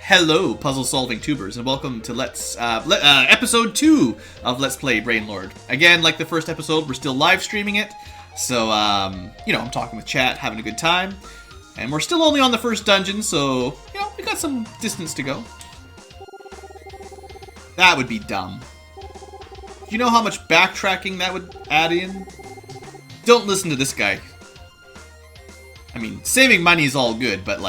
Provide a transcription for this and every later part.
Hello, puzzle-solving tubers, and welcome to episode 2 of Let's Play Brainlord. Again, like the first episode, we're still live streaming it, so, I'm talking with chat, having a good time, and we're still only on the first dungeon, so, we got some distance to go. That would be dumb. Do you know how much backtracking that would add in? Don't listen to this guy. I mean, saving money is all good, but,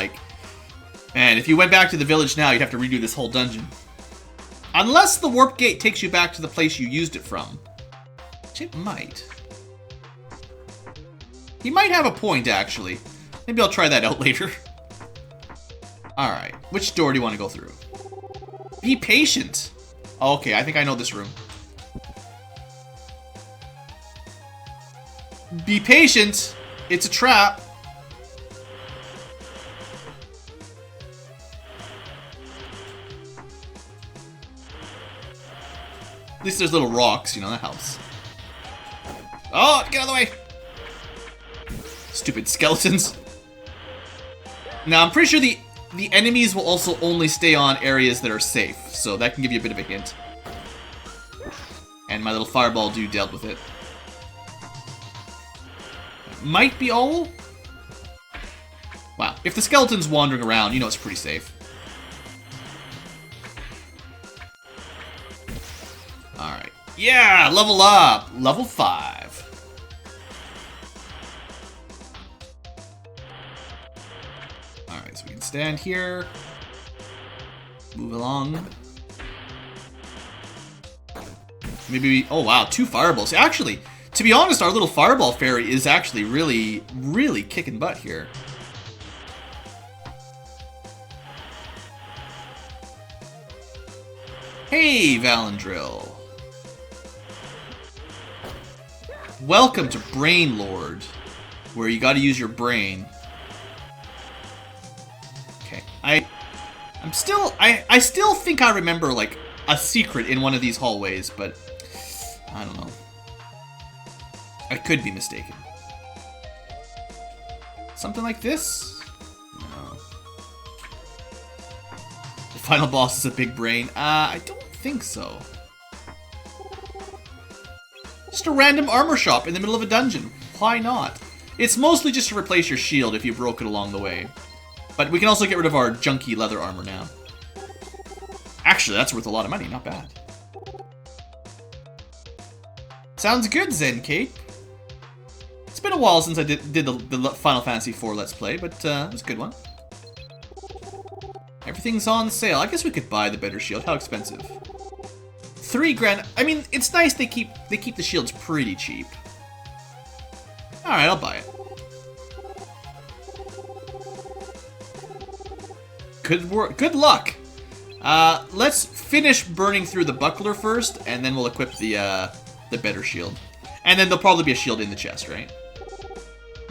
man, if you went back to the village now, you'd have to redo this whole dungeon. Unless the warp gate takes you back to the place you used it from. Which it might. He might have a point, actually. Maybe I'll try that out later. Alright, which door do you want to go through? Be patient! Okay, I think I know this room. Be patient! It's a trap. At least there's little rocks, that helps. Oh, get out of the way! Stupid skeletons. Now, I'm pretty sure the enemies will also only stay on areas that are safe, so that can give you a bit of a hint. And my little fireball dude dealt with it. Might be all. Wow, if the skeleton's wandering around, it's pretty safe. Alright. Yeah! Level up! Level 5. Alright, so we can stand here. Move along. Maybe we... Oh, wow. 2 fireballs. Actually, to be honest, our little fireball fairy is actually really, really kicking butt here. Hey, Valandrill. Welcome to Brainlord, where you gotta use your brain. Okay, I still think I remember, a secret in one of these hallways, but I don't know. I could be mistaken. Something like this? No. The final boss is a big brain. I don't think so. Just a random armor shop in the middle of a dungeon. Why not? It's mostly just to replace your shield if you broke it along the way. But we can also get rid of our junky leather armor now. Actually, that's worth a lot of money. Not bad. Sounds good, Zen Cape. It's been a while since I did the Final Fantasy IV Let's Play, but it was a good one. Everything's on sale. I guess we could buy the better shield. How expensive? 3 grand. I mean, it's nice they keep the shields pretty cheap. Alright, I'll buy it. Good work. Good luck. Let's finish burning through the buckler first, and then we'll equip the better shield. And then there'll probably be a shield in the chest, right?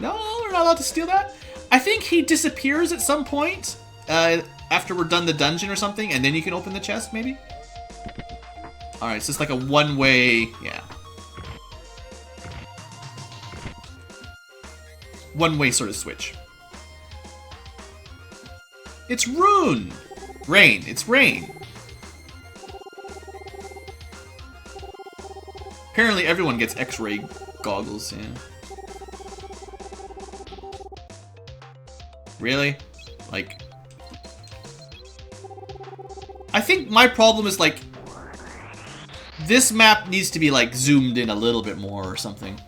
No, we're not allowed to steal that? I think he disappears at some point, after we're done the dungeon or something, and then you can open the chest, maybe? Alright, so it's like a one-way... yeah. One-way sort of switch. It's Rune! Rain. It's rain. Apparently everyone gets X-ray goggles, yeah. Really? I think my problem is, this map needs to be, zoomed in a little bit more or something.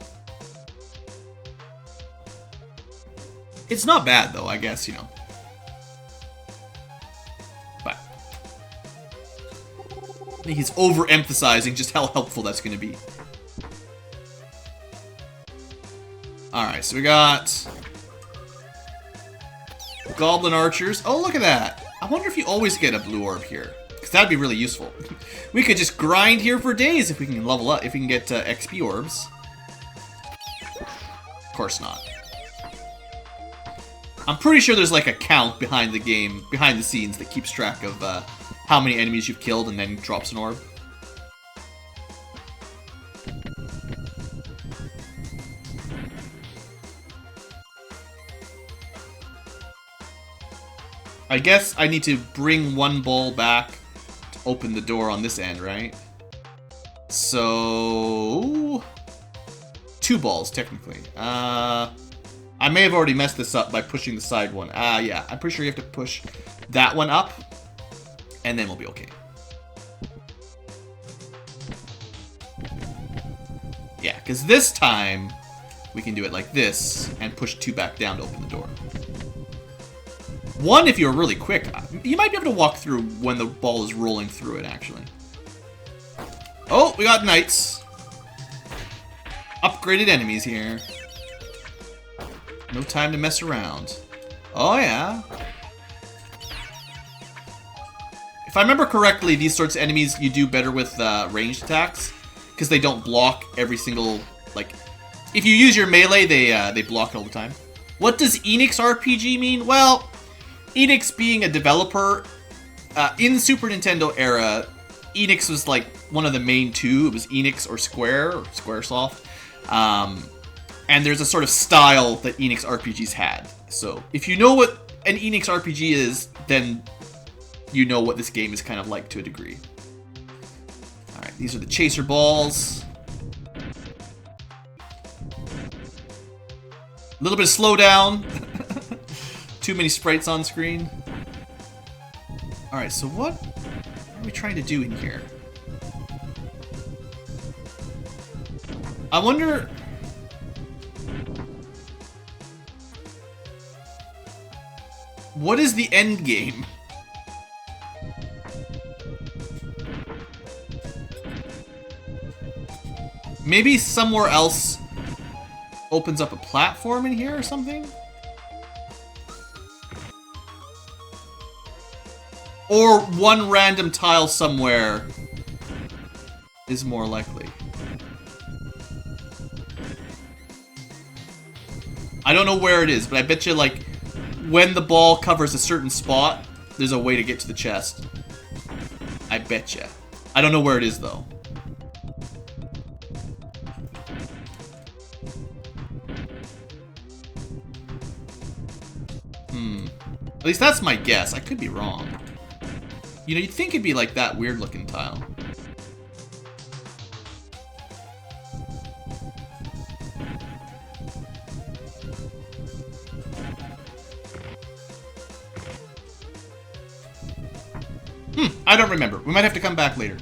It's not bad, though, I guess, But I think he's overemphasizing just how helpful that's going to be. Alright, so we got... Goblin archers. Oh, look at that. I wonder if you always get a blue orb here. Because that'd be really useful. We could just grind here for days if we can level up, if we can get XP orbs. Of course not. I'm pretty sure there's a count behind the game, behind the scenes, that keeps track of how many enemies you've killed and then drops an orb. I guess I need to bring one ball back to open the door on this end, right? So... 2 balls, technically. I may have already messed this up by pushing the side one. Yeah. I'm pretty sure you have to push that one up, and then we'll be okay. Yeah, because this time, we can do it like this, and push 2 back down to open the door. 1, if you're really quick, you might be able to walk through when the ball is rolling through it, actually. Oh, we got knights. Upgraded enemies here. No time to mess around. Oh, yeah. If I remember correctly, these sorts of enemies you do better with ranged attacks, because they don't block every single, like... If you use your melee, they block it all the time. What does Enix RPG mean? Well, Enix being a developer, in the Super Nintendo era, Enix was like one of the main two. It was Enix or Square, or Squaresoft. And there's a sort of style that Enix RPGs had. So if you know what an Enix RPG is, then you know what this game is kind of like to a degree. Alright, these are the chaser balls. A little bit of slowdown. Too many sprites on screen. Alright, so what are we trying to do in here? I wonder... What is the end game? Maybe somewhere else opens up a platform in here or something? Or one random tile somewhere is more likely. I don't know where it is, but I bet you, like, when the ball covers a certain spot, there's a way to get to the chest. I bet you. I don't know where it is, though. At least that's my guess. I could be wrong. You know, you'd think it'd be like that weird-looking tile. I don't remember. We might have to come back later.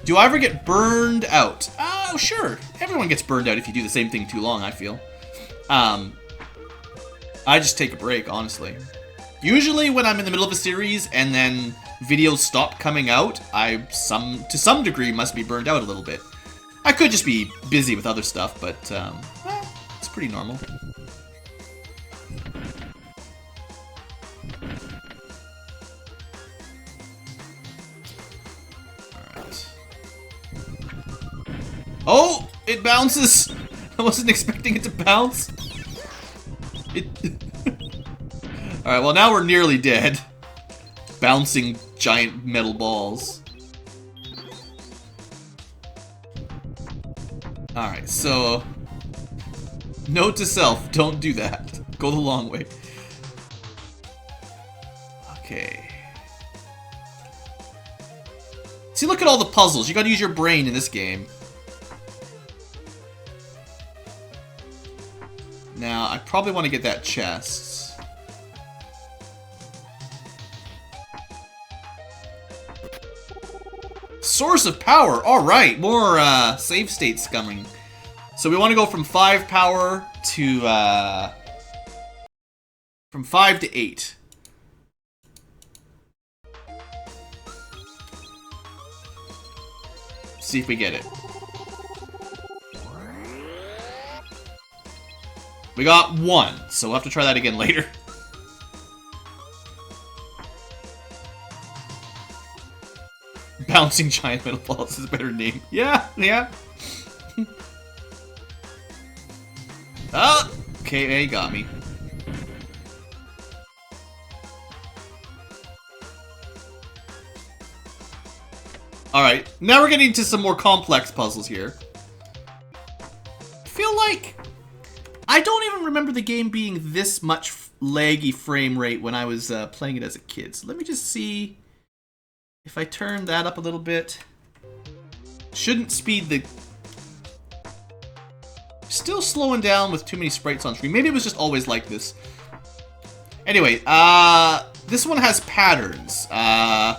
Do I ever get burned out? Oh, sure. Everyone gets burned out if you do the same thing too long, I feel. I just take a break, honestly. Usually when I'm in the middle of a series and then videos stop coming out, I, to some degree, must be burned out a little bit. I could just be busy with other stuff, but well, it's pretty normal. Oh! It bounces! I wasn't expecting it to bounce. Alright, well now we're nearly dead. Bouncing giant metal balls. Alright, so... Note to self, don't do that. Go the long way. Okay. See, look at all the puzzles. You gotta use your brain in this game. Now, I probably want to get that chest. Source of power! Alright, more save states coming. So we want to go from 5 power to... from 5 to 8. See if we get it. We got 1, so we'll have to try that again later. Bouncing giant metal balls is a better name. Yeah, yeah. Oh, okay, they got me. Alright, now we're getting to some more complex puzzles here. I feel like... I don't even remember the game being this much laggy frame rate when I was playing it as a kid. So let me just see if I turn that up a little bit. Shouldn't speed the... Still slowing down with too many sprites on screen. Maybe it was just always like this. Anyway, this one has patterns. I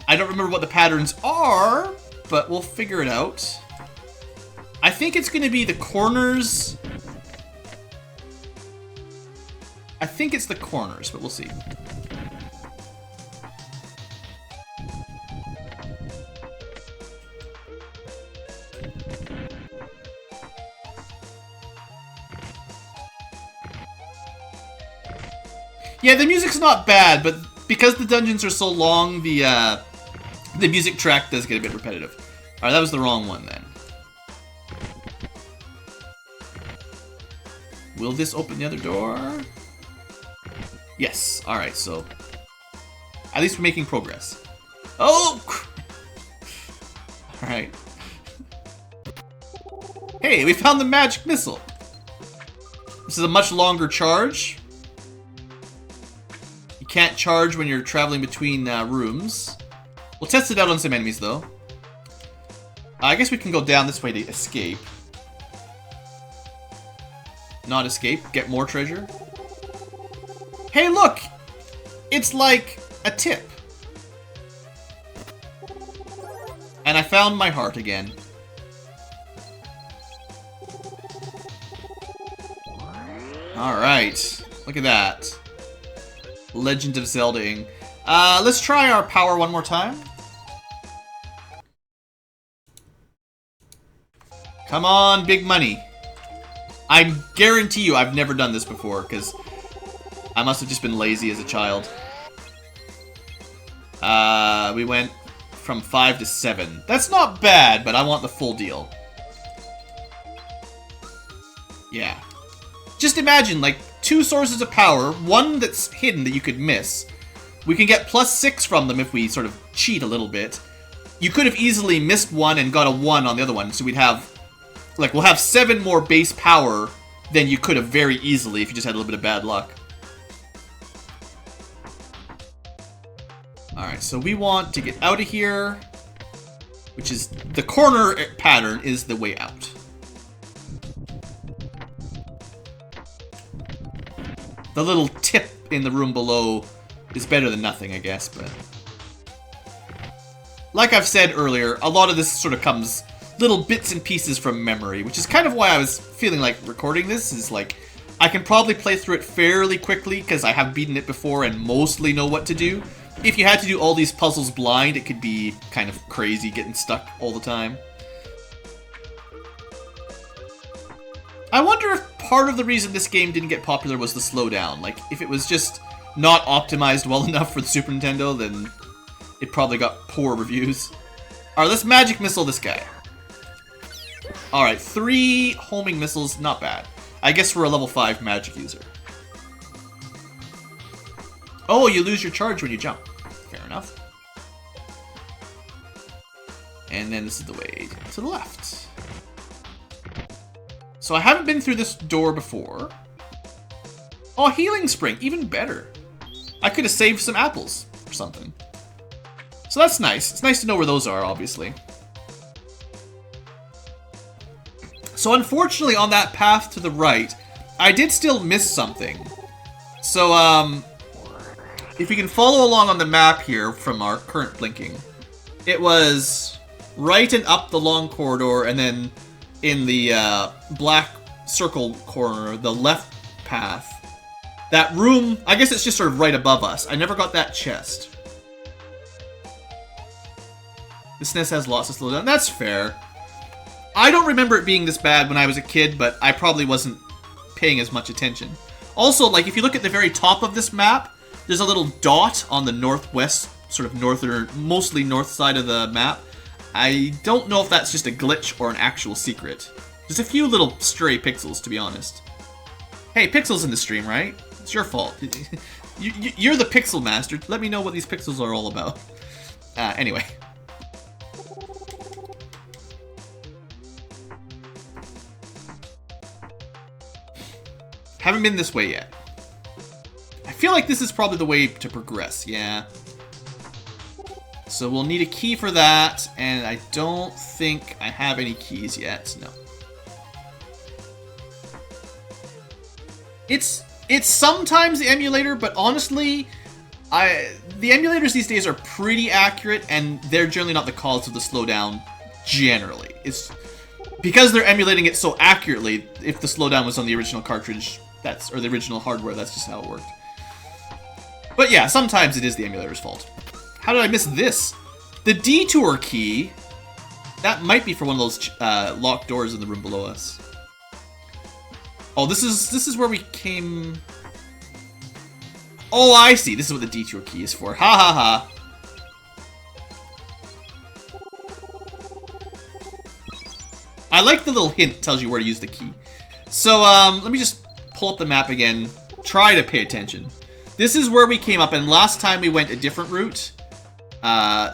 don't remember what the patterns are, but we'll figure it out. I think it's going to be the corners. I think it's the corners, but we'll see. Yeah, the music's not bad, but because the dungeons are so long, the music track does get a bit repetitive. Alright, that was the wrong one then. Will this open the other door? Yes. Alright, so... At least we're making progress. Oh! Alright. Hey, we found the magic missile! This is a much longer charge. You can't charge when you're traveling between rooms. We'll test it out on some enemies, though. I guess we can go down this way to escape. Not escape. Get more treasure. Hey, look! It's like a tip. And I found my heart again. Alright. Look at that. Legend of Zelda-ing. Let's try our power one more time. Come on, big money. I guarantee you I've never done this before, because I must have just been lazy as a child. We went from 5 to 7. That's not bad, but I want the full deal. Yeah. Just imagine, like, 2 sources of power, one that's hidden that you could miss. We can get +6 from them if we sort of cheat a little bit. You could have easily missed one and got a 1 on the other one, so we'd have... Like, we'll have 7 more base power than you could have very easily if you just had a little bit of bad luck. Alright, so we want to get out of here, which is... The corner pattern is the way out. The little tip in the room below is better than nothing, I guess, but... Like I've said earlier, a lot of this sort of comes... little bits and pieces from memory, which is kind of why I was feeling like recording this, is like, I can probably play through it fairly quickly, because I have beaten it before and mostly know what to do. If you had to do all these puzzles blind, it could be kind of crazy getting stuck all the time. I wonder if part of the reason this game didn't get popular was the slowdown. Like, if it was just not optimized well enough for the Super Nintendo, then it probably got poor reviews. Alright, let's magic missile this guy. Alright, 3 homing missiles, not bad. I guess we're a level 5 magic user. Oh, you lose your charge when you jump. Fair enough. And then this is the way to the left. So I haven't been through this door before. Oh, a healing spring, even better. I could have saved some apples or something. So that's nice. It's nice to know where those are, obviously. So unfortunately, on that path to the right, I did still miss something. So, if you can follow along on the map here from our current blinking, it was right and up the long corridor, and then in the black circle corner, the left path. That room, I guess it's just sort of right above us. I never got that chest. The Snes has lots of slowdown. That's fair. I don't remember it being this bad when I was a kid, but I probably wasn't paying as much attention. Also, like, if you look at the very top of this map, there's a little dot on the northwest, sort of northern, mostly north side of the map. I don't know if that's just a glitch or an actual secret. There's a few little stray pixels, to be honest. Hey, pixels in the stream, right? It's your fault. You're the pixel master. Let me know what these pixels are all about. Anyway. Haven't been this way yet. feel like this is probably the way to progress, yeah. So we'll need a key for that, and I don't think I have any keys yet, no. It's sometimes the emulator, but honestly, the emulators these days are pretty accurate, and they're generally not the cause of the slowdown, generally. It's because they're emulating it so accurately, if the slowdown was on the original cartridge, or the original hardware, that's just how it worked. But yeah, sometimes it is the emulator's fault. How did I miss this? The detour key, that might be for one of those locked doors in the room below us. Oh, this is where we came... Oh, I see. This is what the detour key is for. Ha ha ha. I like the little hint that tells you where to use the key. So, let me just pull up the map again. Try to pay attention. This is where we came up, and last time we went a different route.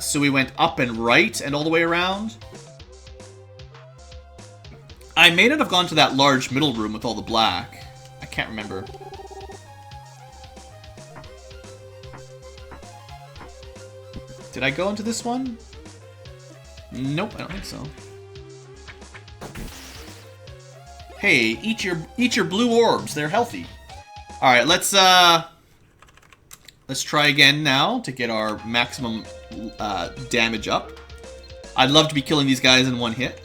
So we went up and right and all the way around. I may not have gone to that large middle room with all the black. I can't remember. Did I go into this one? Nope, I don't think so. Hey, eat your blue orbs. They're healthy. All right, let's try again now to get our maximum damage up. I'd love to be killing these guys in one hit.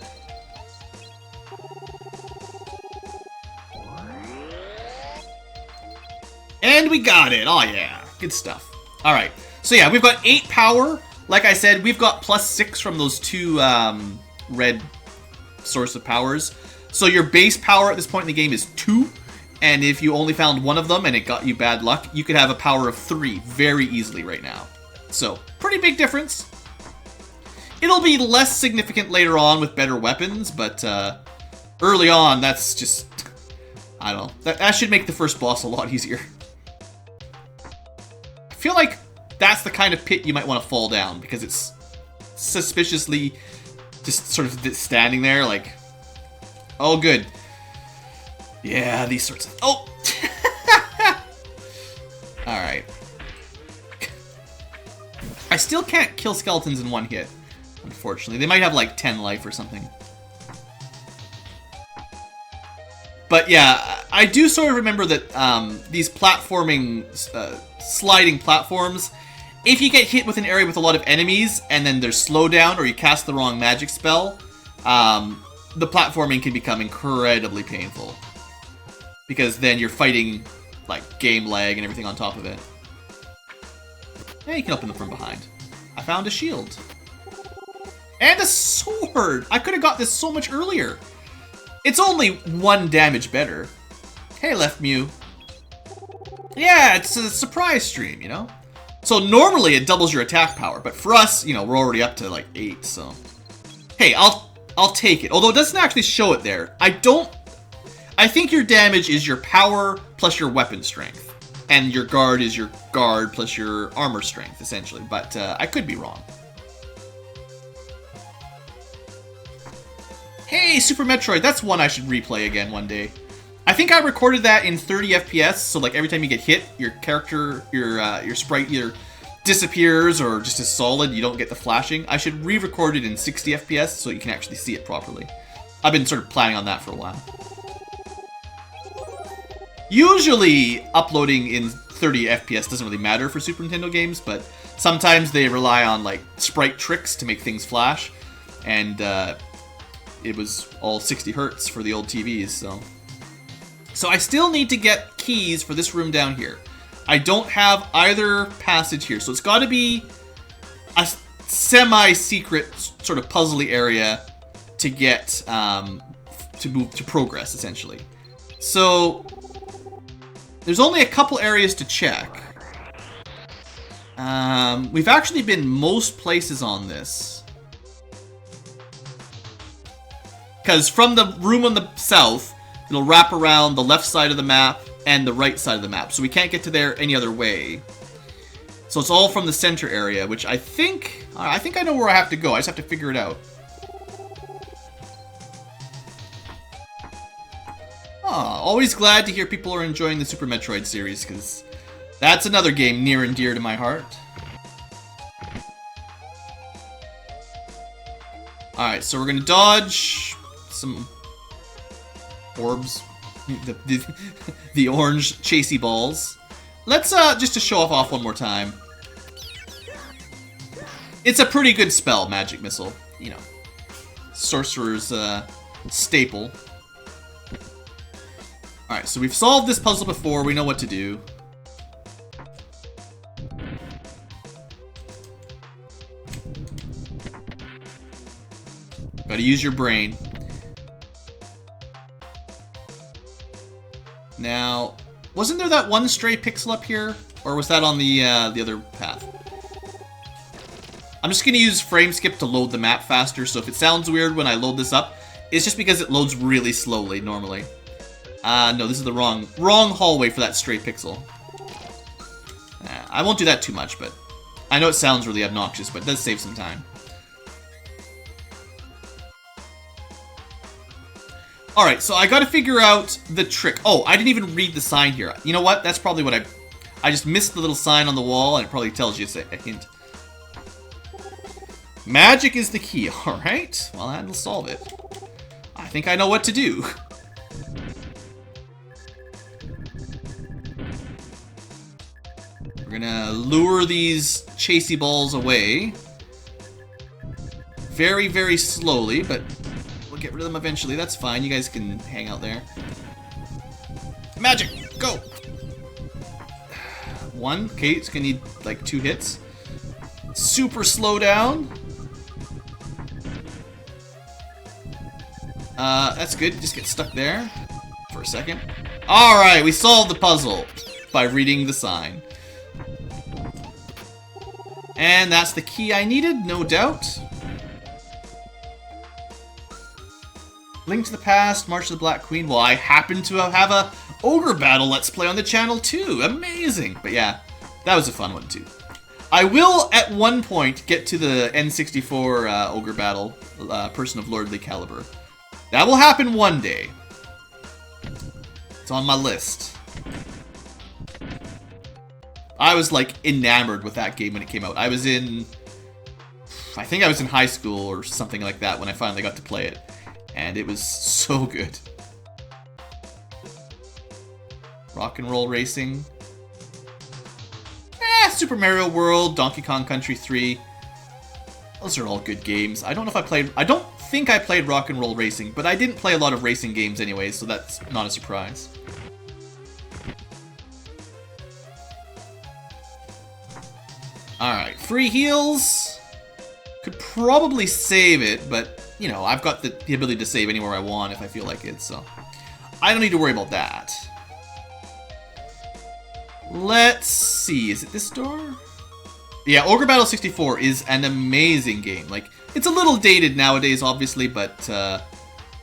And we got it. Oh yeah, good stuff. All right, so yeah, we've got 8 power. Like I said, we've got +6 from those 2 red source of powers. So your base power at this point in the game is 2. And if you only found one of them and it got you bad luck, you could have a power of 3 very easily right now. So, pretty big difference. It'll be less significant later on with better weapons, but early on, that's just... I don't know. That should make the first boss a lot easier. I feel like that's the kind of pit you might want to fall down, because it's suspiciously just sort of standing there, like... Oh, good. Yeah, these sorts of... Oh! Alright. I still can't kill skeletons in one hit, unfortunately. They might have like 10 life or something. But yeah, I do sort of remember that these platforming, sliding platforms, if you get hit with an area with a lot of enemies and then there's slowdown or you cast the wrong magic spell, the platforming can become incredibly painful. Because then you're fighting, like, game lag and everything on top of it. Yeah, you can open them from behind. I found a shield. And a sword! I could have got this so much earlier. It's only 1 damage better. Hey, Left Mew. Yeah, it's a surprise stream, you know? So normally it doubles your attack power, but for us, you know, we're already up to, like, 8, so... Hey, I'll take it. Although it doesn't actually show it there. I think your damage is your power plus your weapon strength. And your guard is your guard plus your armor strength, essentially. But I could be wrong. Hey, Super Metroid. That's one I should replay again one day. I think I recorded that in 30 FPS. So like every time you get hit, your character, your sprite either disappears or just is solid. You don't get the flashing. I should re-record it in 60 FPS so you can actually see it properly. I've been sort of planning on that for a while. Usually, uploading in 30 FPS doesn't really matter for Super Nintendo games, but sometimes they rely on, like, sprite tricks to make things flash, and it was all 60 hertz for the old TVs, so... So I still need to get keys for this room down here. I don't have either passage here, so it's got to be a semi-secret sort of puzzly area to get, to progress, essentially. So... There's only a couple areas to check. We've actually been most places on this. Because from the room on the south, it'll wrap around the left side of the map and the right side of the map. So we can't get to there any other way. So it's all from the center area, which I think I know where I have to go. I just have to figure it out. Always glad to hear people are enjoying the Super Metroid series, because That's another game near and dear to my heart. Alright, so we're gonna dodge some orbs. The orange chasey balls. Let's, just to show off one more time. It's a pretty good spell, Magic Missile. You know, Sorcerer's, staple. Alright, so we've solved this puzzle before. We know what to do. Gotta use your brain. Now, wasn't there that one stray pixel up here? Or was that on the other path? I'm just gonna use frame skip to load the map faster, so if it sounds weird when I load this up, it's just because it loads really slowly normally. No, this is the wrong hallway for that stray pixel. I won't do that too much, but I know it sounds really obnoxious, but it does save some time. Alright, so I gotta figure out the trick. Oh, I didn't even read the sign here. You know what? That's probably what I just missed the little sign on the wall, and it probably tells you a hint. Magic is the key. Alright, well, that'll solve it. I think I know what to do. We're gonna lure these chasey balls away. Very, very slowly, but we'll get rid of them eventually. That's fine. You guys can hang out there. Magic! Go! One. Okay, it's gonna need, like, 2 hits. Super slow down. That's good. Just get stuck there for a second. Alright, we solved the puzzle by reading the sign. And that's the key I needed, no doubt. Link to the Past, March of the Black Queen. Well, I happen to have a Ogre Battle Let's Play on the channel too. Amazing. But yeah, that was a fun one too. I will, at one point, get to the N64 Ogre Battle, Person of Lordly Caliber. That will happen one day. It's on my list. I was, like, enamored with that game when it came out. I think I was in high school or something like that when I finally got to play it. And it was so good. Rock and Roll Racing. Super Mario World, Donkey Kong Country 3. Those are all good games. I don't think I played Rock and Roll Racing, but I didn't play a lot of racing games anyway, so that's not a surprise. Alright, free heals. Could probably save it, but, you know, I've got the ability to save anywhere I want if I feel like it, so I don't need to worry about that. Let's see, is it this door? Yeah, Ogre Battle 64 is an amazing game. Like, it's a little dated nowadays, obviously, but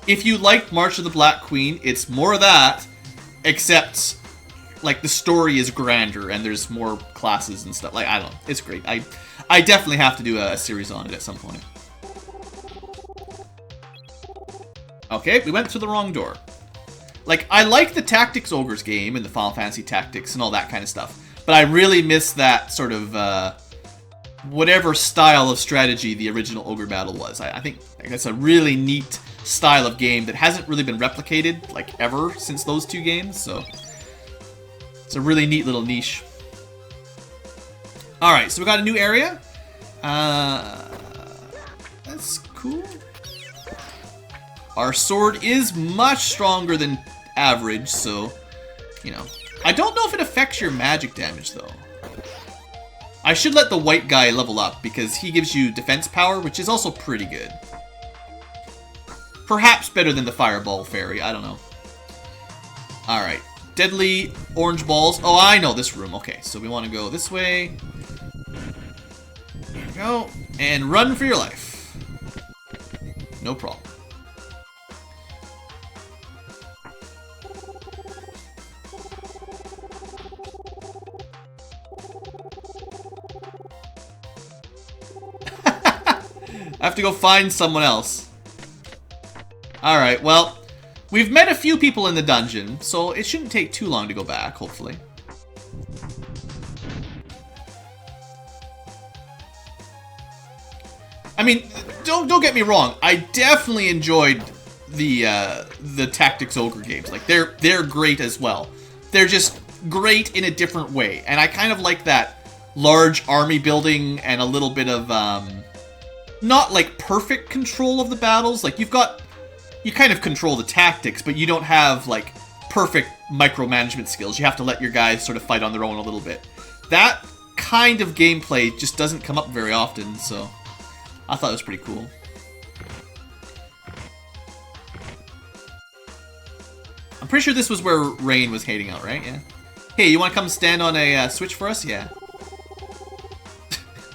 if you liked March of the Black Queen, it's more of that, except, like, the story is grander and there's more classes and stuff. Like, I don't know, it's great. I definitely have to do a series on it at some point. Okay, we went through the wrong door. Like, I like the Tactics Ogres game and the Final Fantasy Tactics and all that kind of stuff, but I really miss that sort of, whatever style of strategy the original Ogre Battle was. I think that's a really neat style of game that hasn't really been replicated, like, ever since those two games, so it's a really neat little niche. Alright, so we got a new area. That's cool. Our sword is much stronger than average, so, you know. I don't know if it affects your magic damage, though. I should let the white guy level up, because he gives you defense power, which is also pretty good. Perhaps better than the Fireball Fairy, I don't know. Alright, deadly orange balls. Oh, I know this room. Okay, so we want to go this way. There we go. And run for your life. No problem. I have to go find someone else. Alright, well, we've met a few people in the dungeon, so it shouldn't take too long to go back, hopefully. I mean, don't get me wrong. I definitely enjoyed the Tactics Ogre games. Like they're great as well. They're just great in a different way, and I kind of like that large army building and a little bit of not like perfect control of the battles. Like you kind of control the tactics, but you don't have like perfect micromanagement skills. You have to let your guys sort of fight on their own a little bit. That kind of gameplay just doesn't come up very often, so I thought it was pretty cool. I'm pretty sure this was where Rain was hating out, right? Yeah. Hey, you want to come stand on a switch for us? Yeah.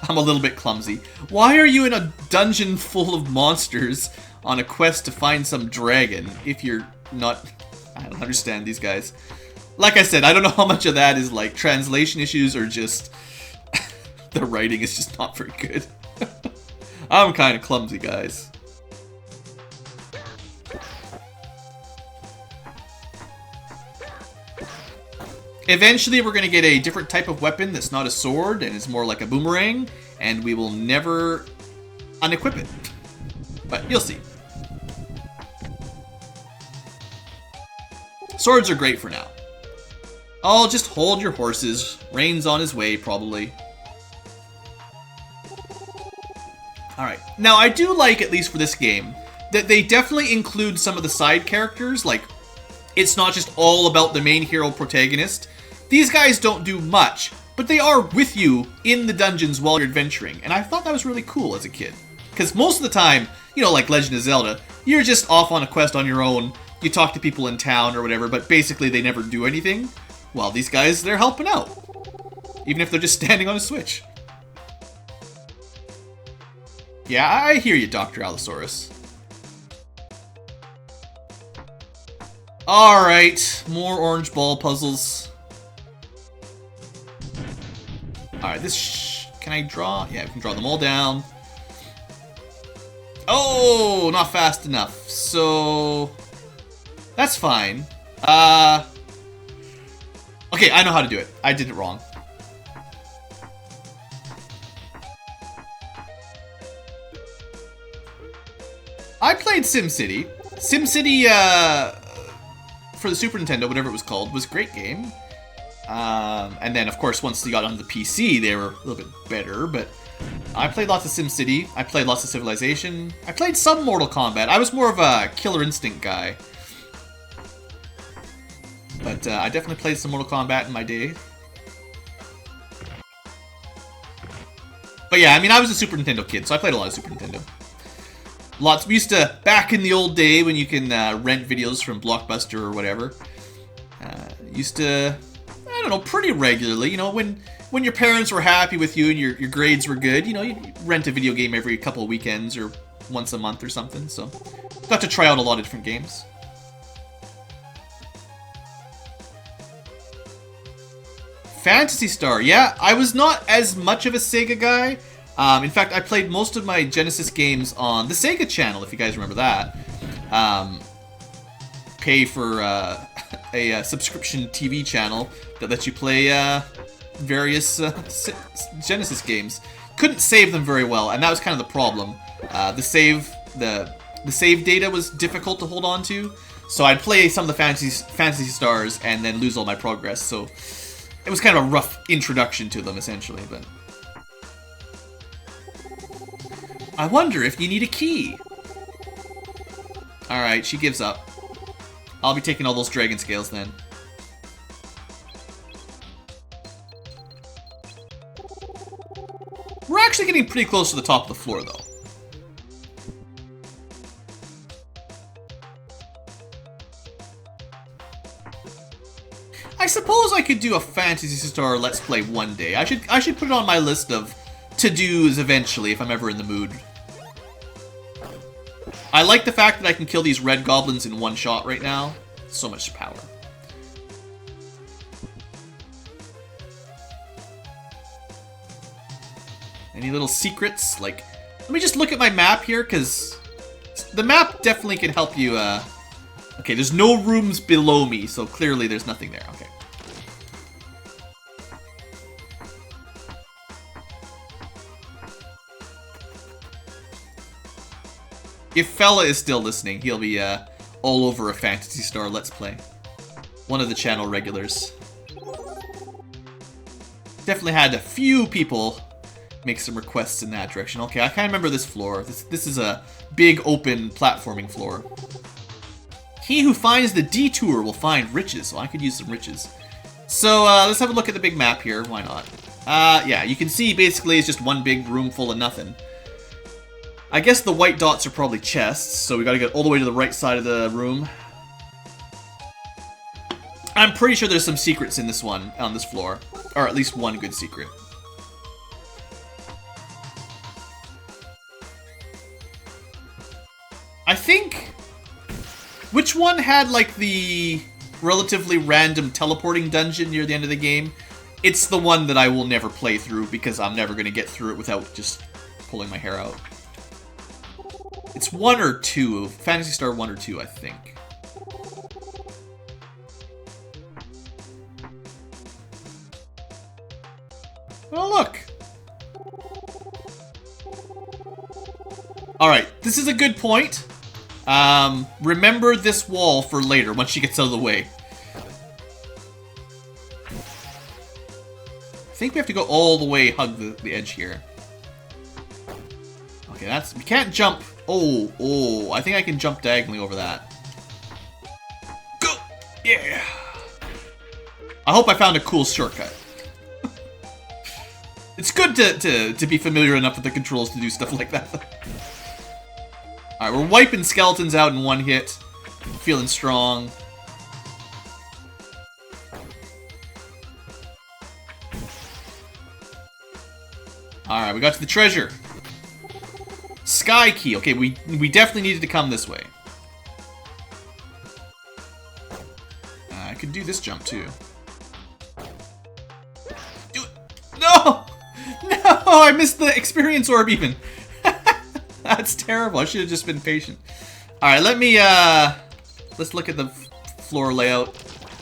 I'm a little bit clumsy. Why are you in a dungeon full of monsters on a quest to find some dragon if you're not... I don't understand these guys. Like I said, I don't know how much of that is like translation issues or just the writing is just not very good. I'm kind of clumsy, guys. Eventually, we're going to get a different type of weapon that's not a sword and is more like a boomerang, and we will never unequip it. But you'll see. Swords are great for now. Oh, just hold your horses. Rain's on his way, probably. Alright. Now, I do like, at least for this game, that they definitely include some of the side characters. Like, it's not just all about the main hero protagonist. These guys don't do much, but they are with you in the dungeons while you're adventuring. And I thought that was really cool as a kid. Because most of the time, you know, like Legend of Zelda, you're just off on a quest on your own. You talk to people in town or whatever, but basically they never do anything. Well, these guys, they're helping out. Even if they're just standing on a switch. Yeah, I hear you, Dr. Allosaurus. Alright, more orange ball puzzles. Alright, can I draw? Yeah, we can draw them all down. Oh, not fast enough. So... that's fine. Okay, I know how to do it. I did it wrong. I played SimCity. SimCity, for the Super Nintendo, whatever it was called, was a great game. And then, of course, once you got onto the PC, they were a little bit better, but I played lots of SimCity. I played lots of Civilization. I played some Mortal Kombat. I was more of a Killer Instinct guy. But I definitely played some Mortal Kombat in my day. But yeah, I mean, I was a Super Nintendo kid, so I played a lot of Super Nintendo. Lots. We used to, back in the old day when you can rent videos from Blockbuster or whatever, used to, I don't know, pretty regularly, you know, when your parents were happy with you and your grades were good, you know, you'd rent a video game every couple of weekends or once a month or something, so got to try out a lot of different games. Phantasy Star, yeah, I was not as much of a Sega guy. In fact, I played most of my Genesis games on the Sega channel, if you guys remember that. Pay for a subscription TV channel that lets you play various Genesis games. Couldn't save them very well, and that was kind of the problem. The save data was difficult to hold on to, so I'd play some of the Phantasy Stars and then lose all my progress. So it was kind of a rough introduction to them, essentially. But I wonder if you need a key. Alright, she gives up. I'll be taking all those dragon scales then. We're actually getting pretty close to the top of the floor, though. I suppose I could do a Phantasy Star Let's Play one day. I should put it on my list of to-dos eventually if I'm ever in the mood. I like the fact that I can kill these red goblins in one shot right now. So much power. Any little secrets? Like, let me just look at my map here, because the map definitely can help you, Okay, there's no rooms below me, so clearly there's nothing there. Okay. If Fella is still listening, he'll be all over a Phantasy Star Let's Play. One of the channel regulars. Definitely had a few people make some requests in that direction. Okay, I kind of remember this floor. This is a big open platforming floor. He who finds the detour will find riches. Well, I could use some riches. So let's have a look at the big map here. Why not? Yeah, you can see basically it's just one big room full of nothing. I guess the white dots are probably chests, so we gotta get all the way to the right side of the room. I'm pretty sure there's some secrets in this one, on this floor. Or at least one good secret. I think... Which one had, like, the relatively random teleporting dungeon near the end of the game? It's the one that I will never play through, because I'm never going to get through it without just pulling my hair out. It's 1 or 2. Phantasy Star 1 or 2, I think. Oh, look! Alright, this is a good point. Remember this wall for later, once she gets out of the way. I think we have to go all the way, hug the edge here. Okay, that's... We can't jump... Oh, I think I can jump diagonally over that. Go! Yeah! I hope I found a cool shortcut. It's good to be familiar enough with the controls to do stuff like that. Alright, we're wiping skeletons out in one hit. Feeling strong. Alright, we got to the treasure. Sky key. Okay, we definitely needed to come this way. I could do this jump too. Do it. No! No! I missed the experience orb even. That's terrible. I should have just been patient. Alright, let me, let's look at the floor layout.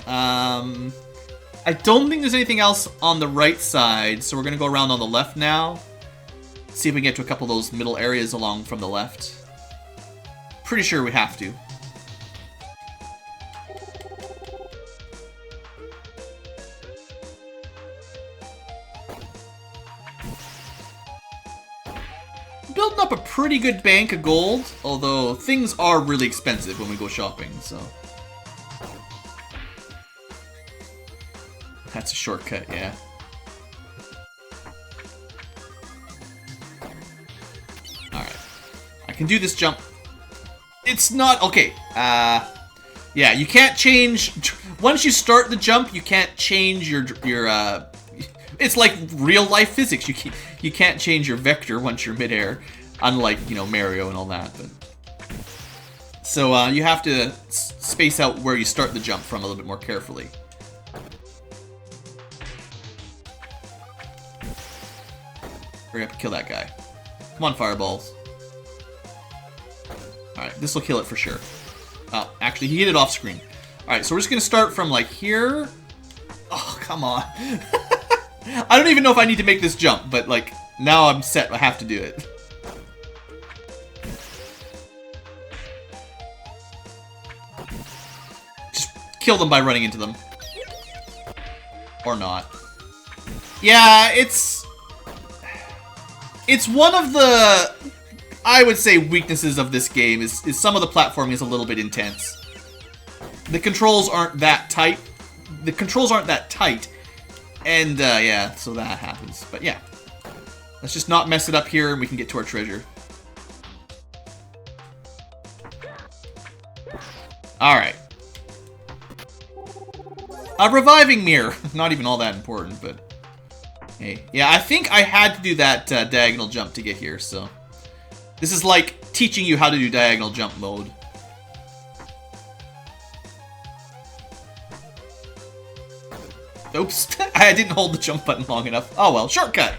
I don't think there's anything else on the right side, so we're gonna go around on the left now. See if we can get to a couple of those middle areas along from the left. Pretty sure we have to. Building up a pretty good bank of gold, although things are really expensive when we go shopping, so... That's a shortcut, yeah. Alright. I can do this jump. It's not... Okay, yeah, you can't change... Once you start the jump, you can't change your it's like real-life physics. You can't change your vector once you're midair, unlike, you know, Mario and all that. But... So, you have to space out where you start the jump from a little bit more carefully. Hurry up and kill that guy. Come on, fireballs. Alright, this will kill it for sure. Oh, actually, he hit it off screen. Alright, so we're just gonna start from, like, here. Oh, come on. I don't even know if I need to make this jump, but, like, now I'm set. I have to do it. Just kill them by running into them. Or not. Yeah, it's one of the, I would say, weaknesses of this game is some of the platforming is a little bit intense. The controls aren't that tight. And, yeah, so that happens. But, yeah. Let's just not mess it up here and we can get to our treasure. Alright. A reviving mirror. Not even all that important, but... Hey. Yeah, I think I had to do that diagonal jump to get here, so... This is like teaching you how to do diagonal jump mode. Oops. I didn't hold the jump button long enough. Oh well, shortcut!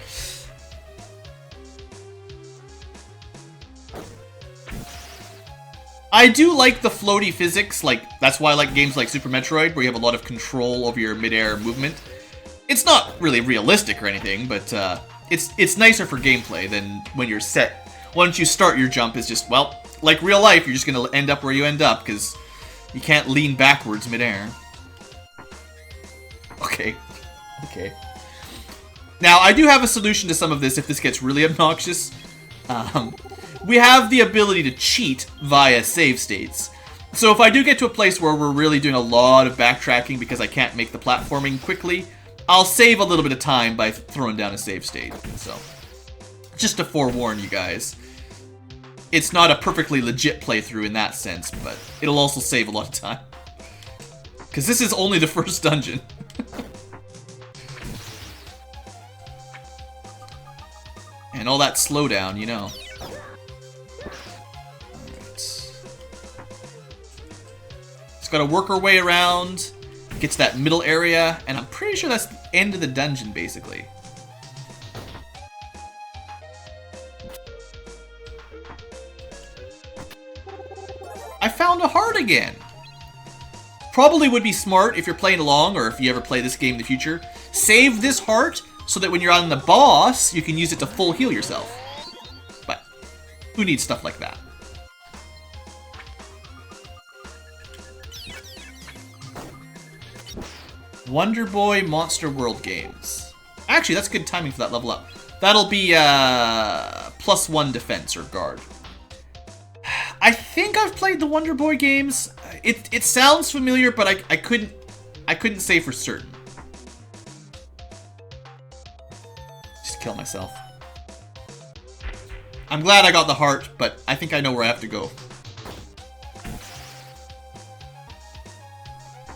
I do like the floaty physics, like, that's why I like games like Super Metroid, where you have a lot of control over your mid-air movement. It's not really realistic or anything, but it's nicer for gameplay than when you're set. Once you start your jump, it's just, well, like real life, you're just gonna end up where you end up, because you can't lean backwards midair. Okay. Okay. Now, I do have a solution to some of this if this gets really obnoxious. We have the ability to cheat via save states. So if I do get to a place where we're really doing a lot of backtracking because I can't make the platforming quickly, I'll save a little bit of time by throwing down a save state. So, just to forewarn you guys. It's not a perfectly legit playthrough in that sense, but it'll also save a lot of time. Because this is only the first dungeon. And all that slowdown, you know. Gotta work our way around, get to that middle area, and I'm pretty sure that's the end of the dungeon, basically. I found a heart again! Probably would be smart if you're playing along, or if you ever play this game in the future. Save this heart, so that when you're on the boss, you can use it to full heal yourself. But, who needs stuff like that? Wonder Boy Monster World games. Actually, that's good timing for that level up. That'll be +1 defense or guard. I think I've played the Wonder Boy games. It sounds familiar, but I couldn't say for certain. Just kill myself. I'm glad I got the heart, but I think I know where I have to go.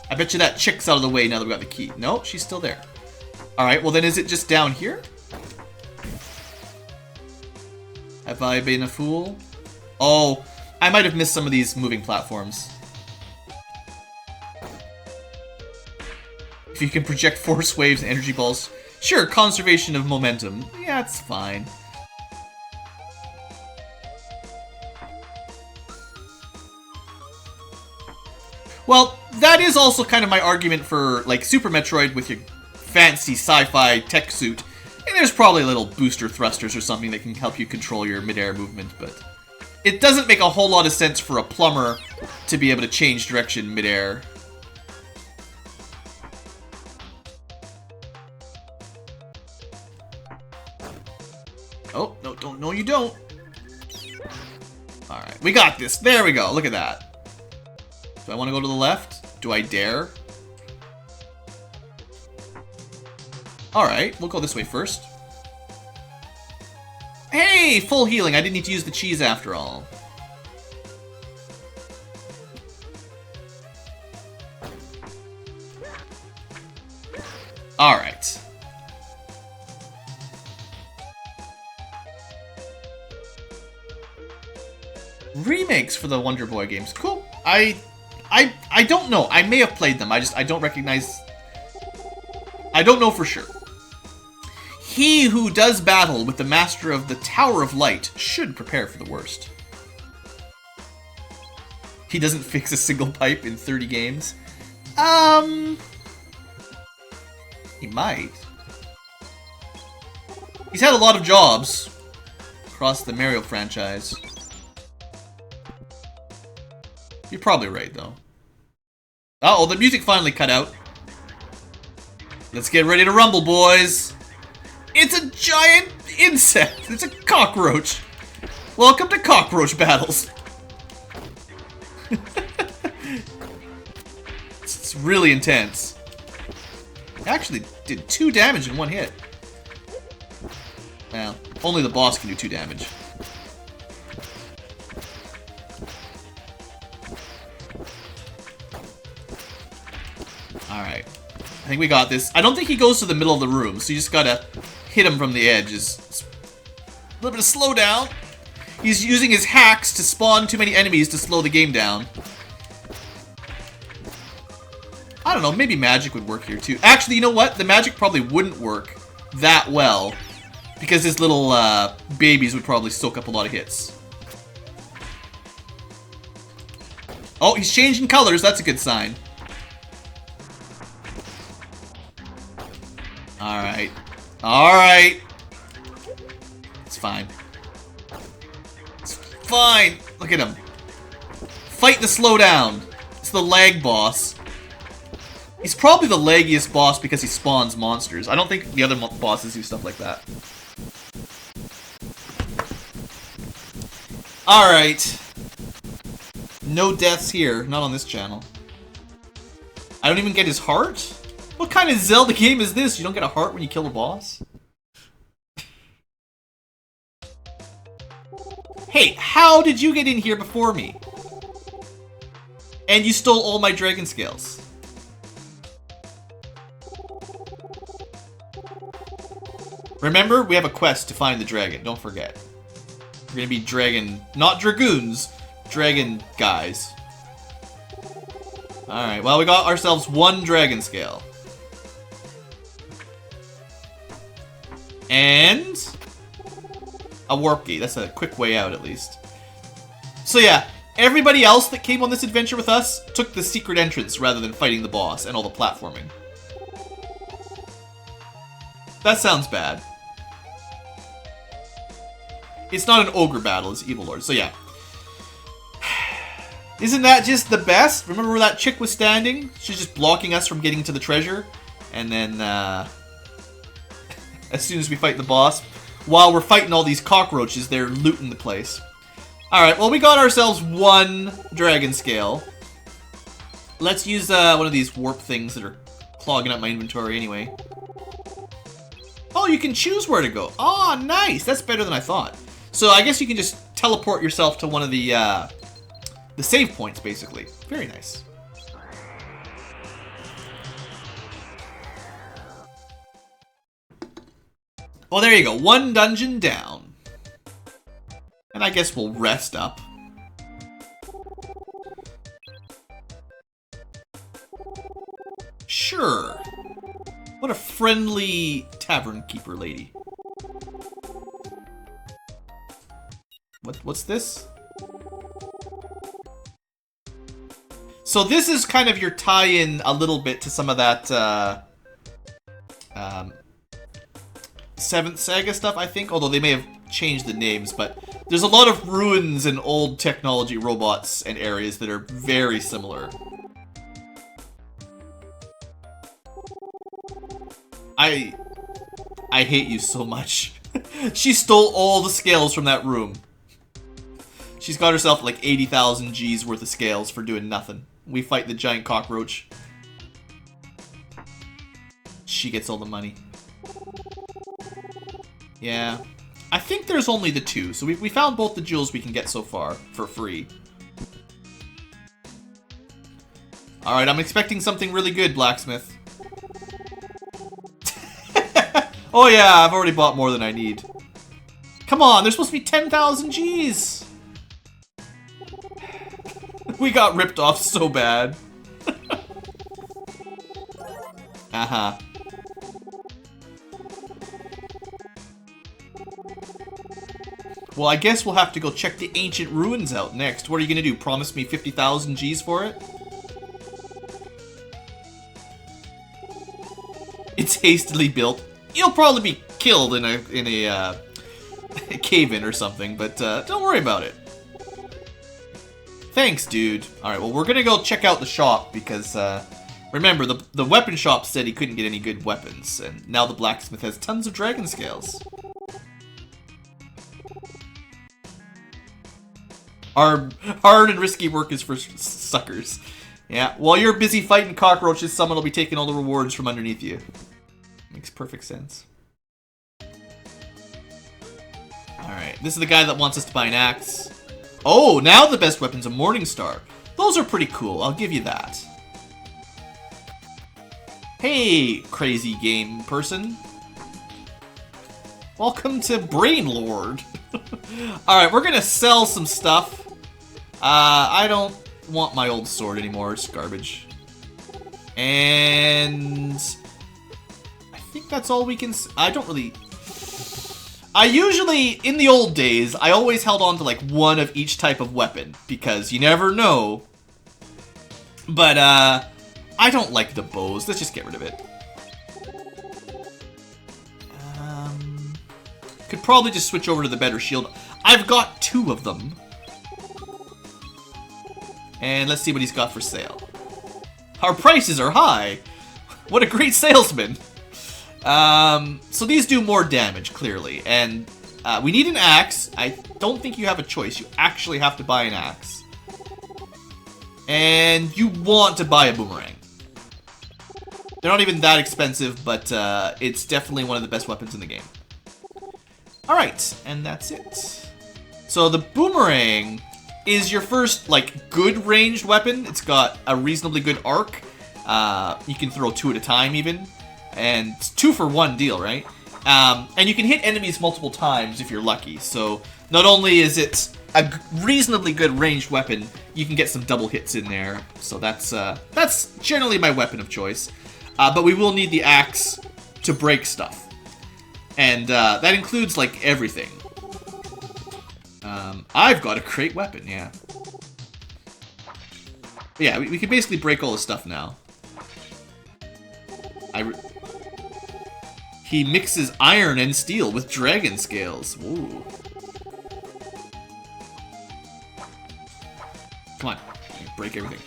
I bet you that chick's out of the way now that we got the key. No, she's still there. Alright, well then is it just down here? Have I been a fool? Oh, I might have missed some of these moving platforms. If you can project force waves and energy balls. Sure, conservation of momentum. Yeah, it's fine. Well, that is also kind of my argument for, like, Super Metroid with your fancy sci-fi tech suit. And there's probably little booster thrusters or something that can help you control your mid-air movement, but it doesn't make a whole lot of sense for a plumber to be able to change direction mid-air. Oh, no, you don't. Alright, we got this. There we go. Look at that. Do I want to go to the left? Do I dare? Alright, we'll go this way first. Hey! Full healing. I didn't need to use the cheese after all. Alright. Remakes for the Wonder Boy games. Cool. I don't know. I may have played them. I don't recognize... I don't know for sure. He who does battle with the master of the Tower of Light should prepare for the worst. He doesn't fix a single pipe in 30 games. He might. He's had a lot of jobs across the Mario franchise. You're probably right, though. Uh-oh, the music finally cut out. Let's get ready to rumble, boys. It's a giant insect. It's a cockroach. Welcome to cockroach battles. It's really intense. It actually did 2 damage in 1 hit. Well, only the boss can do 2 damage. Alright. I think we got this. I don't think he goes to the middle of the room, so you just gotta hit him from the edges. A little bit of slowdown. He's using his hacks to spawn too many enemies to slow the game down. I don't know, maybe magic would work here too. Actually, you know what? The magic probably wouldn't work that well, because his little babies would probably soak up a lot of hits. Oh, he's changing colors. That's a good sign. Alright. Alright. It's fine. It's Fine. Look at him. Fight the slowdown. It's the lag boss. He's probably the laggiest boss because he spawns monsters. I don't think the other bosses do stuff like that. Alright. No deaths here. Not on this channel. I don't even get his heart? What kind of Zelda game is this? You don't get a heart when you kill a boss? Hey, how did you get in here before me? And you stole all my dragon scales. Remember, we have a quest to find the dragon. Don't forget. We're gonna be dragon, not dragoons, dragon guys. Alright, well, we got ourselves 1 dragon scale. And a warp gate. That's a quick way out, at least. So yeah, everybody else that came on this adventure with us took the secret entrance rather than fighting the boss and all the platforming. That sounds bad. It's not an ogre battle, it's evil lord. So yeah. Isn't that just the best? Remember where that chick was standing? She's just blocking us from getting to the treasure. And then, as soon as we fight the boss, while we're fighting all these cockroaches, they're looting the place. Alright, well, we got ourselves 1 dragon scale. Let's use one of these warp things that are clogging up my inventory anyway. Oh, you can choose where to go. Oh, nice! That's better than I thought. So I guess you can just teleport yourself to one of the save points, basically. Very nice. Well, there you go. 1 dungeon down. And I guess we'll rest up. Sure. What a friendly tavern keeper lady. What's this? So this is kind of your tie-in a little bit to some of that 7th Saga stuff, I think, although they may have changed the names, but there's a lot of ruins and old technology robots and areas that are very similar. I hate you so much. She stole all the scales from that room. She's got herself like 80,000 G's worth of scales for doing nothing. We fight the giant cockroach. She gets all the money. Yeah. I think there's only the 2, so we found both the jewels we can get so far for free. Alright, I'm expecting something really good, blacksmith. Oh yeah, I've already bought more than I need. Come on, there's supposed to be 10,000 G's! We got ripped off so bad. Uh-huh. Well, I guess we'll have to go check the ancient ruins out next. What are you gonna do? Promise me 50,000 G's for it? It's hastily built. You'll probably be killed in a cave-in or something, but don't worry about it. Thanks, dude. Alright, well, we're gonna go check out the shop because, remember, the weapon shop said he couldn't get any good weapons, and now the blacksmith has tons of dragon scales. Hard and risky work is for suckers. Yeah, while you're busy fighting cockroaches, someone will be taking all the rewards from underneath you. Makes perfect sense. Alright, this is the guy that wants us to buy an axe. Oh, now the best weapon's a Morning Star. Those are pretty cool, I'll give you that. Hey, crazy game person. Welcome to Brain Lord. Alright, we're gonna sell some stuff. I don't want my old sword anymore, it's garbage. And I think that's all we can I don't really... I usually, in the old days, I always held on to like one of each type of weapon, because you never know. But, I don't like the bows. Let's just get rid of it. Could probably just switch over to the better shield. I've got 2 of them. And let's see what he's got for sale. Our prices are high. What a great salesman. So these do more damage, clearly. And we need an axe. I don't think you have a choice. You actually have to buy an axe. And you want to buy a boomerang. They're not even that expensive, but it's definitely one of the best weapons in the game. Alright, and that's it. So the boomerang is your first, like, good ranged weapon. It's got a reasonably good arc. You can throw 2 at a time, even. And it's 2 for 1 deal, right? And you can hit enemies multiple times if you're lucky. So not only is it a reasonably good ranged weapon, you can get some double hits in there. So that's generally my weapon of choice. But we will need the axe to break stuff. And that includes, like, everything. I've got a great weapon, yeah. But yeah, we can basically break all this stuff now. He mixes iron and steel with dragon scales. Ooh. Come on, break everything.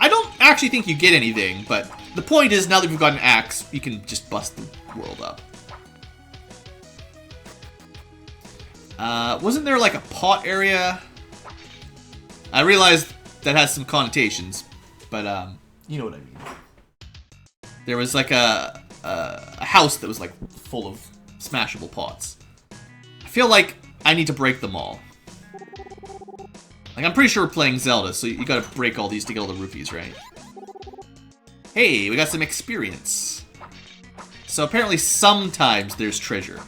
I don't actually think you get anything, but the point is, now that we've got an axe, you can just bust the world up. Wasn't there like a pot area? I realized that has some connotations, but you know what I mean. There was like a house that was like full of smashable pots. I feel like I need to break them all. Like, I'm pretty sure we're playing Zelda, so you gotta break all these to get all the rupees, right? Hey, we got some experience. So apparently sometimes there's treasure.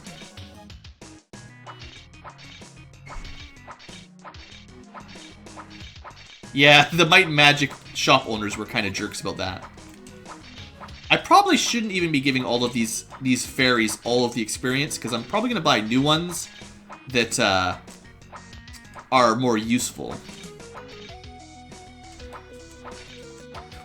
Yeah, the Might and Magic shop owners were kind of jerks about that. I probably shouldn't even be giving all of these fairies all of the experience, because I'm probably going to buy new ones that are more useful.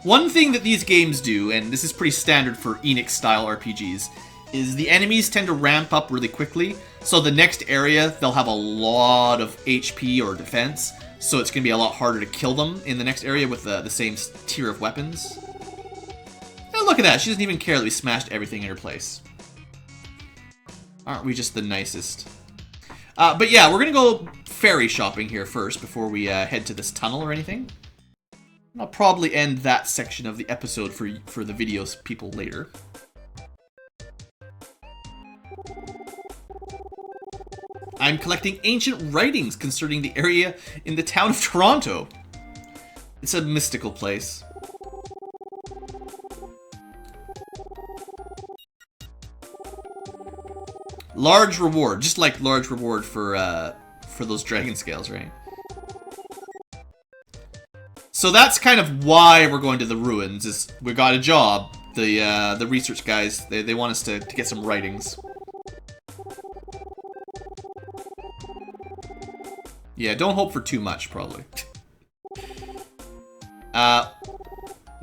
One thing that these games do, and this is pretty standard for Enix-style RPGs, is the enemies tend to ramp up really quickly, so the next area, they'll have a lot of HP or defense, so it's going to be a lot harder to kill them in the next area with the same tier of weapons. And look at that, she doesn't even care that we smashed everything in her place. Aren't we just the nicest? But yeah, we're going to go fairy shopping here first before we head to this tunnel or anything. I'll probably end that section of the episode for the videos people later. I'm collecting ancient writings concerning the area in the town of Toronto. It's a mystical place. Large reward, just like large reward for those dragon scales, right? So that's kind of why we're going to the ruins. Is we got a job. The research guys they want us to get some writings. Yeah, don't hope for too much, probably. Now,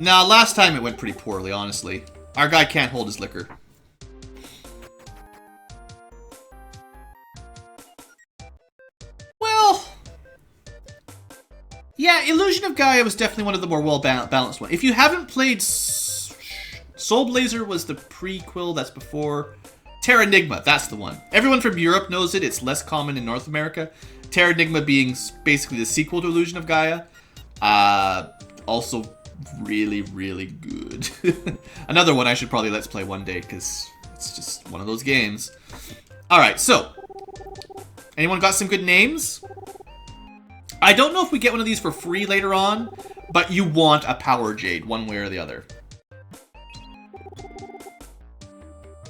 last time it went pretty poorly, honestly. Our guy can't hold his liquor. Well, yeah, Illusion of Gaia was definitely one of the more well-balanced ones. If you haven't played Soul Blazer was the prequel, that's before. Terranigma, that's the one. Everyone from Europe knows it, it's less common in North America. Terranigma being basically the sequel to Illusion of Gaia. Also really, really good. Another one I should probably let's play one day, because it's just one of those games. Alright, so. Anyone got some good names? I don't know if we get one of these for free later on, but you want a Power Jade, one way or the other.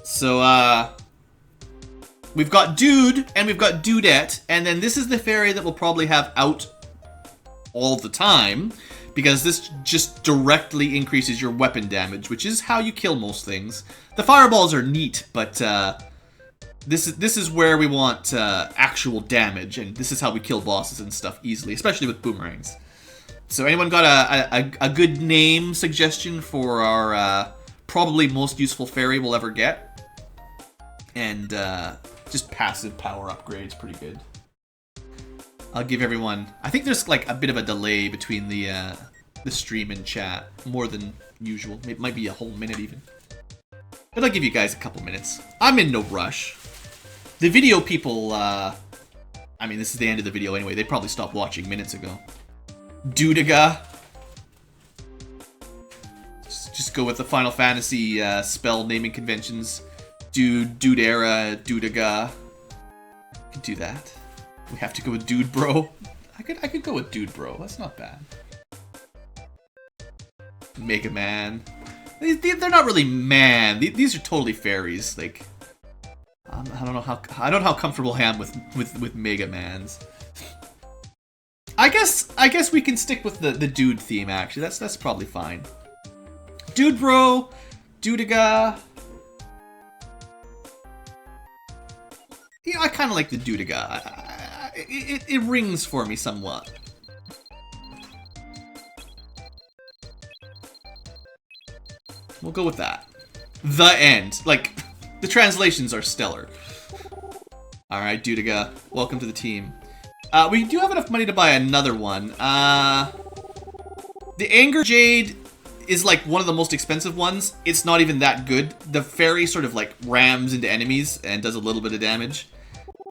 So, we've got Dude, and we've got Dudette, and then this is the fairy that we'll probably have out all the time, because this just directly increases your weapon damage, which is how you kill most things. The fireballs are neat, but this is where we want actual damage, and this is how we kill bosses and stuff easily, especially with boomerangs. So anyone got a good name suggestion for our probably most useful fairy we'll ever get? And just passive power upgrades, pretty good. I'll give everyone... I think there's like a bit of a delay between the stream and chat. More than usual. It might be a whole minute even. But I'll give you guys a couple minutes. I'm in no rush. The video people, I mean, this is the end of the video anyway. They probably stopped watching minutes ago. Dudaga. Just go with the Final Fantasy spell naming conventions. Dudera, Dudaga. Could do that. We have to go with Dude Bro. I could go with Dude Bro. That's not bad. Mega Man. They're not really man. These are totally fairies. Like, I don't know how comfortable I am with Mega Mans. I guess we can stick with the dude theme. Actually, that's probably fine. Dude Bro, Dudaga. Yeah, I kind of like the Dudaga. It rings for me somewhat. We'll go with that. The end. Like, the translations are stellar. Alright, Dudaga, welcome to the team. We do have enough money to buy another one. The Anger Jade is like one of the most expensive ones. It's not even that good. The fairy sort of like rams into enemies and does a little bit of damage.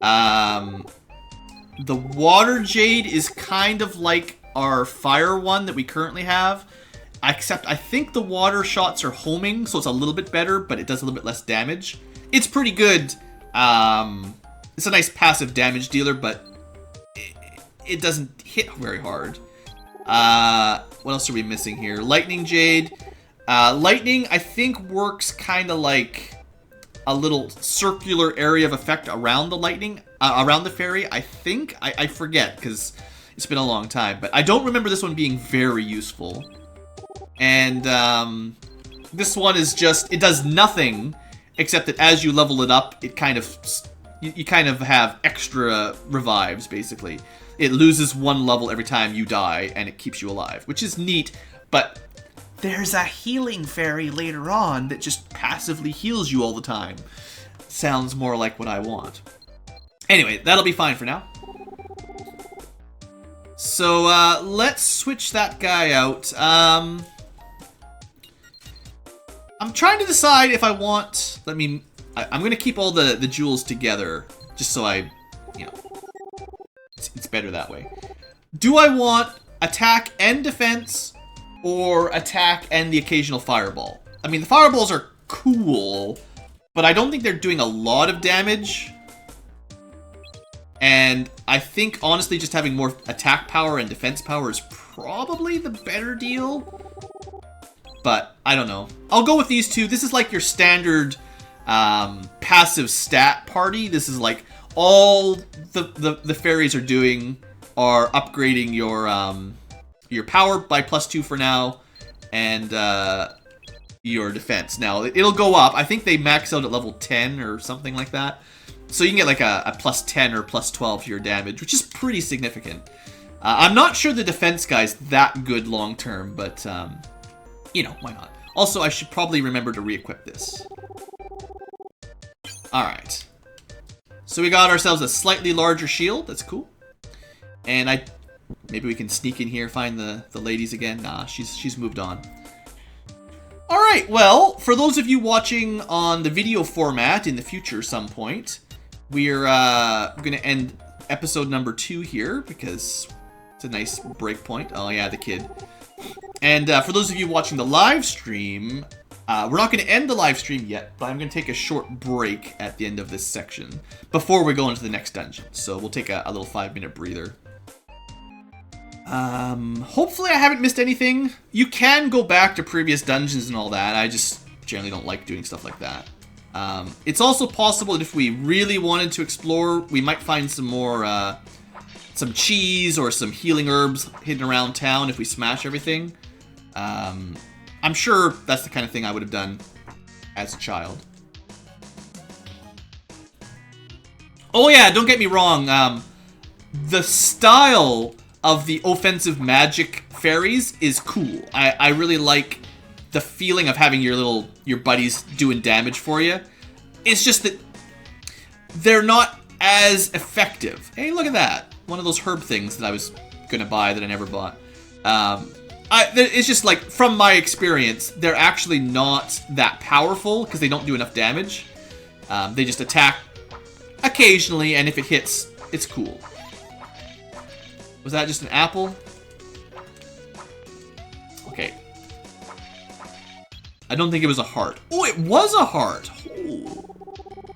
The Water Jade is kind of like our fire one that we currently have. Except I think the water shots are homing, so it's a little bit better, but it does a little bit less damage. It's pretty good. It's a nice passive damage dealer, but it doesn't hit very hard. What else are we missing here? Lightning Jade. Lightning, I think, works kind of like a little circular area of effect around the lightning, around the fairy. I think. I forget, because it's been a long time. But I don't remember this one being very useful. And this one is just, it does nothing except that as you level it up, it kind of, you kind of have extra revives, basically. It loses one level every time you die, and it keeps you alive, which is neat, but there's a healing fairy later on that just passively heals you all the time. Sounds more like what I want. Anyway, that'll be fine for now. So, let's switch that guy out. I'm trying to decide if I want... I'm going to keep all the jewels together, just so I... You know... It's better that way. Do I want attack and defense, or attack and the occasional fireball? I mean, the fireballs are cool, but I don't think they're doing a lot of damage. And I think, honestly, just having more attack power and defense power is probably the better deal. But, I don't know. I'll go with these two. This is like your standard passive stat party. This is like all the fairies are doing are upgrading your power by +2 for now, and your defense. Now, it'll go up. I think they max out at level 10 or something like that. So you can get like a +10 or +12 to your damage, which is pretty significant. I'm not sure the defense guy's that good long term, but... you know, why not? Also, I should probably remember to re-equip this. Alright. So we got ourselves a slightly larger shield. That's cool. And maybe we can sneak in here, find the ladies again. Nah, she's moved on. Alright, well, for those of you watching on the video format in the future some point, we're going to end episode number 2 here, because it's a nice break point. Oh yeah, the kid. And for those of you watching the live stream, we're not going to end the live stream yet, but I'm going to take a short break at the end of this section before we go into the next dungeon. So we'll take a little 5-minute breather. Hopefully I haven't missed anything. You can go back to previous dungeons and all that. I just generally don't like doing stuff like that. It's also possible that if we really wanted to explore, we might find some more, some cheese or some healing herbs hidden around town if we smash everything. I'm sure that's the kind of thing I would have done as a child. Oh yeah, don't get me wrong. The style of the offensive magic fairies is cool. I really like the feeling of having your buddies doing damage for you. It's just that they're not as effective. Hey, look at that. one of those herb things that I was gonna buy that I never bought. It's just like, from my experience, they're actually not that powerful because they don't do enough damage. They just attack occasionally, and if it hits, it's cool. Was that just an apple? Okay. I don't think it was a heart. Oh, it was a heart!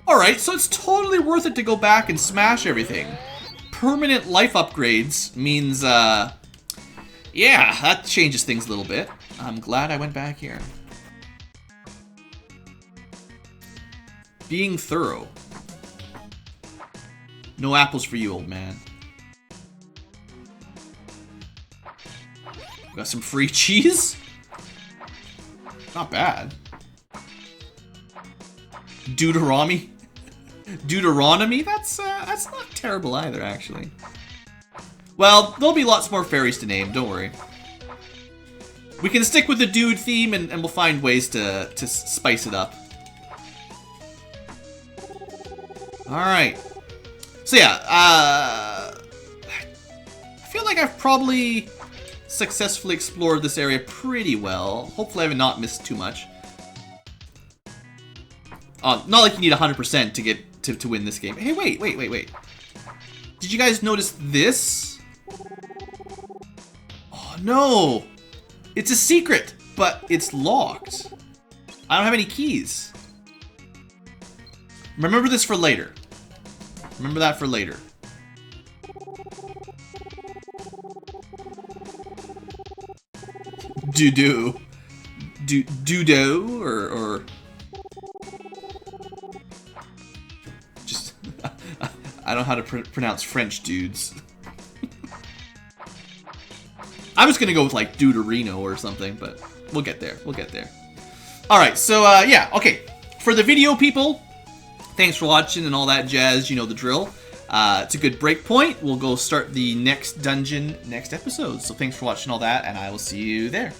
Alright, so it's totally worth it to go back and smash everything. Permanent life upgrades means, yeah, that changes things a little bit. I'm glad I went back here. Being thorough. No apples for you, old man. Got some free cheese? Not bad. Deuteronomy? Deuteronomy? That's not terrible either, actually. Well, there'll be lots more fairies to name, don't worry. We can stick with the dude theme, and we'll find ways to spice it up. Alright. So yeah, I feel like I've probably successfully explored this area pretty well. Hopefully I have not missed too much. Not like you need 100% to get to win this game. Hey, wait. Did you guys notice this? Oh, no. It's a secret, but it's locked. I don't have any keys. Remember this for later. Remember that for later. Do-do, or just, I don't know how to pronounce French dudes. I was gonna go with like Deuterino or something, but we'll get there, Alright, so, yeah, okay. For the video, people, thanks for watching and all that jazz, you know the drill. It's a good break point. We'll go start the next dungeon next episode. So thanks for watching all that, and I will see you there.